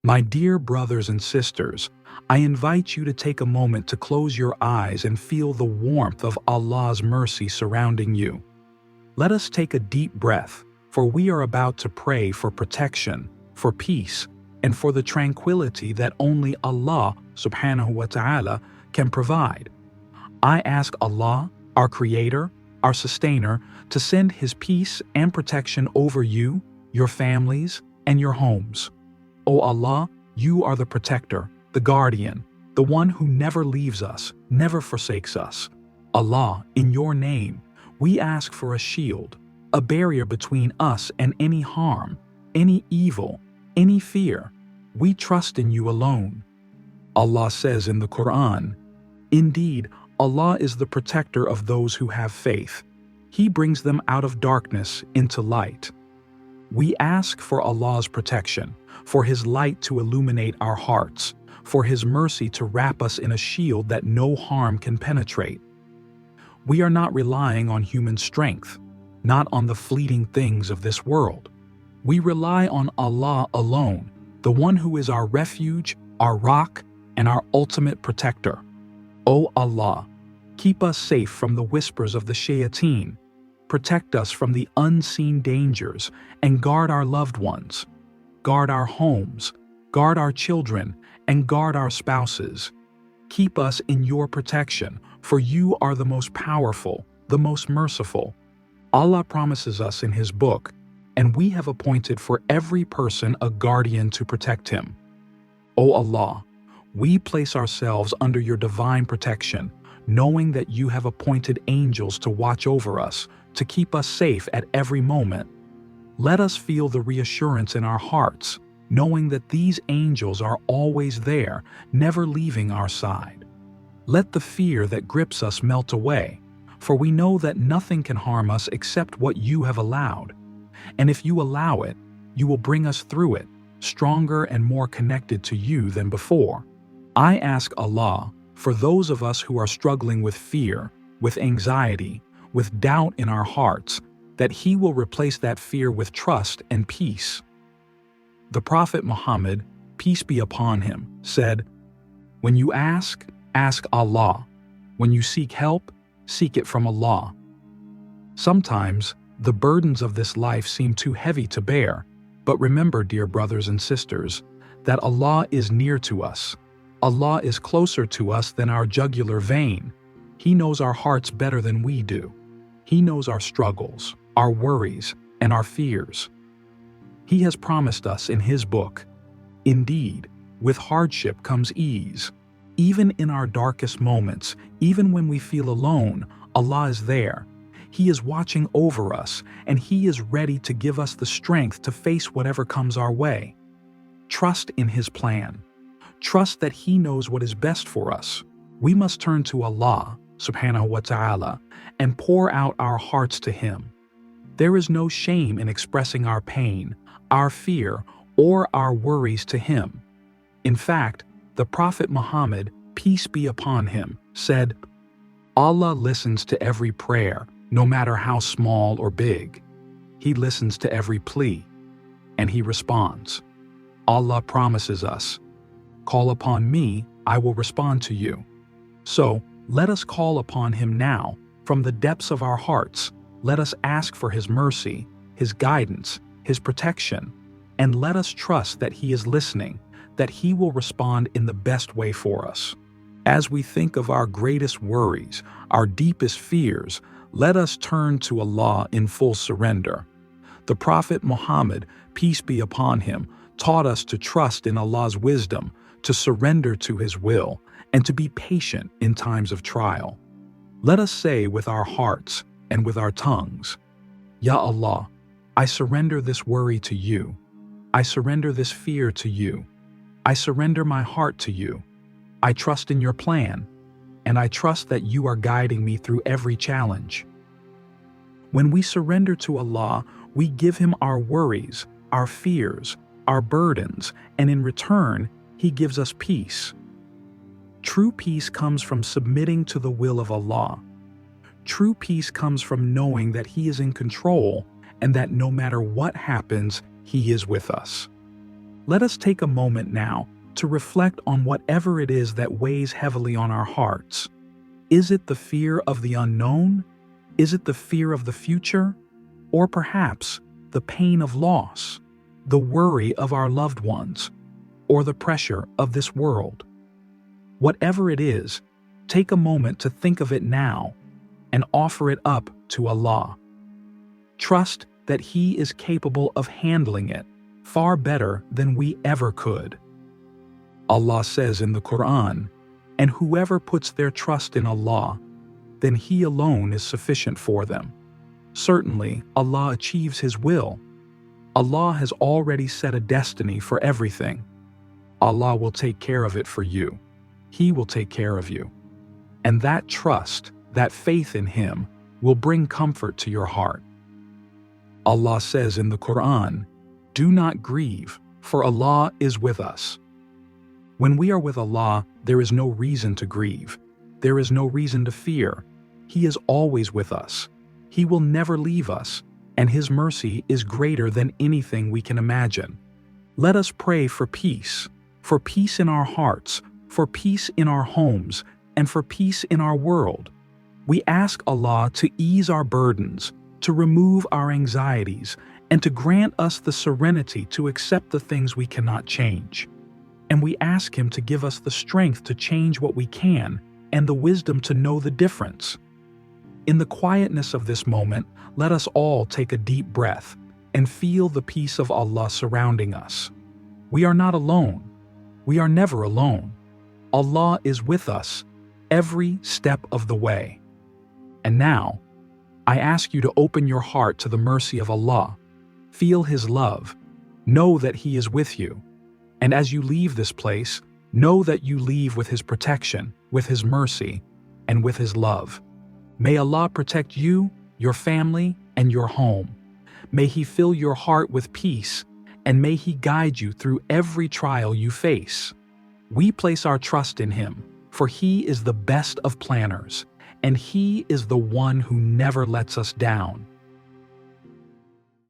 My dear brothers and sisters, I invite you to take a moment to close your eyes and feel the warmth of Allah's mercy surrounding you. Let us take a deep breath, for we are about to pray for protection, for peace, and for the tranquility that only Allah subhanahu wa ta'ala can provide. I ask Allah, our Creator, our Sustainer, to send His peace and protection over you, your families, and your homes. O Allah, you are the protector, the guardian, the one who never leaves us, never forsakes us. Allah, in your name, we ask for a shield, a barrier between us and any harm, any evil, any fear. We trust in you alone. Allah says in the Quran, "Indeed, Allah is the protector of those who have faith. He brings them out of darkness into light." We ask for Allah's protection, for His light to illuminate our hearts, for His mercy to wrap us in a shield that no harm can penetrate. We are not relying on human strength, not on the fleeting things of this world. We rely on Allah alone, the one who is our refuge, our rock, and our ultimate protector. O Allah, keep us safe from the whispers of the shayateen, protect us from the unseen dangers, and guard our loved ones. Guard our homes, guard our children, and guard our spouses. Keep us in your protection, for you are the most powerful, the most merciful. Allah promises us in His book, and we have appointed for every person a guardian to protect him. O Allah, we place ourselves under your divine protection, knowing that you have appointed angels to watch over us, to keep us safe at every moment. Let us feel the reassurance in our hearts, knowing that these angels are always there, never leaving our side. Let the fear that grips us melt away, for we know that nothing can harm us except what you have allowed. And if you allow it, you will bring us through it, stronger and more connected to you than before. I ask Allah, for those of us who are struggling with fear, with anxiety, with doubt in our hearts, that He will replace that fear with trust and peace. The Prophet Muhammad, peace be upon him, said, "When you ask, ask Allah. When you seek help, seek it from Allah." Sometimes, the burdens of this life seem too heavy to bear, but remember, dear brothers and sisters, that Allah is near to us. Allah is closer to us than our jugular vein. He knows our hearts better than we do. He knows our struggles, our worries, and our fears. He has promised us in His book, "Indeed, with hardship comes ease." Even in our darkest moments, even when we feel alone, Allah is there. He is watching over us, and He is ready to give us the strength to face whatever comes our way. Trust in His plan. Trust that He knows what is best for us. We must turn to Allah, subhanahu wa ta'ala, and pour out our hearts to Him. There is no shame in expressing our pain, our fear, or our worries to Him. In fact, the Prophet Muhammad, peace be upon him, said, "Allah listens to every prayer, no matter how small or big. He listens to every plea, and He responds." Allah promises us, "Call upon me, I will respond to you." So, let us call upon Him now, from the depths of our hearts. Let us ask for His mercy, His guidance, His protection, and let us trust that He is listening, that He will respond in the best way for us. As we think of our greatest worries, our deepest fears, let us turn to Allah in full surrender. The Prophet Muhammad, peace be upon him, taught us to trust in Allah's wisdom, to surrender to His will, and to be patient in times of trial. Let us say with our hearts and with our tongues, "Ya Allah, I surrender this worry to you. I surrender this fear to you. I surrender my heart to you. I trust in your plan, and I trust that you are guiding me through every challenge." When we surrender to Allah, we give Him our worries, our fears, our burdens, and in return, He gives us peace. True peace comes from submitting to the will of Allah. True peace comes from knowing that He is in control and that no matter what happens, He is with us. Let us take a moment now to reflect on whatever it is that weighs heavily on our hearts. Is it the fear of the unknown? Is it the fear of the future? Or perhaps the pain of loss, the worry of our loved ones, or the pressure of this world? Whatever it is, take a moment to think of it now and offer it up to Allah. Trust that He is capable of handling it far better than we ever could. Allah says in the Quran, "And whoever puts their trust in Allah, then He alone is sufficient for them." Certainly, Allah achieves His will. Allah has already set a destiny for everything. Allah will take care of it for you. He will take care of you. And that trust, that faith in Him, will bring comfort to your heart. Allah says in the Quran, "Do not grieve, for Allah is with us." When we are with Allah, there is no reason to grieve. There is no reason to fear. He is always with us. He will never leave us, and His mercy is greater than anything we can imagine. Let us pray for peace in our hearts, for peace in our homes, and for peace in our world. We ask Allah to ease our burdens, to remove our anxieties, and to grant us the serenity to accept the things we cannot change. And we ask Him to give us the strength to change what we can and the wisdom to know the difference. In the quietness of this moment, let us all take a deep breath and feel the peace of Allah surrounding us. We are not alone. We are never alone. Allah is with us every step of the way. And now, I ask you to open your heart to the mercy of Allah. Feel His love. Know that He is with you. And as you leave this place, know that you leave with His protection, with His mercy, and with His love. May Allah protect you, your family, and your home. May He fill your heart with peace, and may He guide you through every trial you face. We place our trust in Him, for He is the best of planners, and He is the one who never lets us down.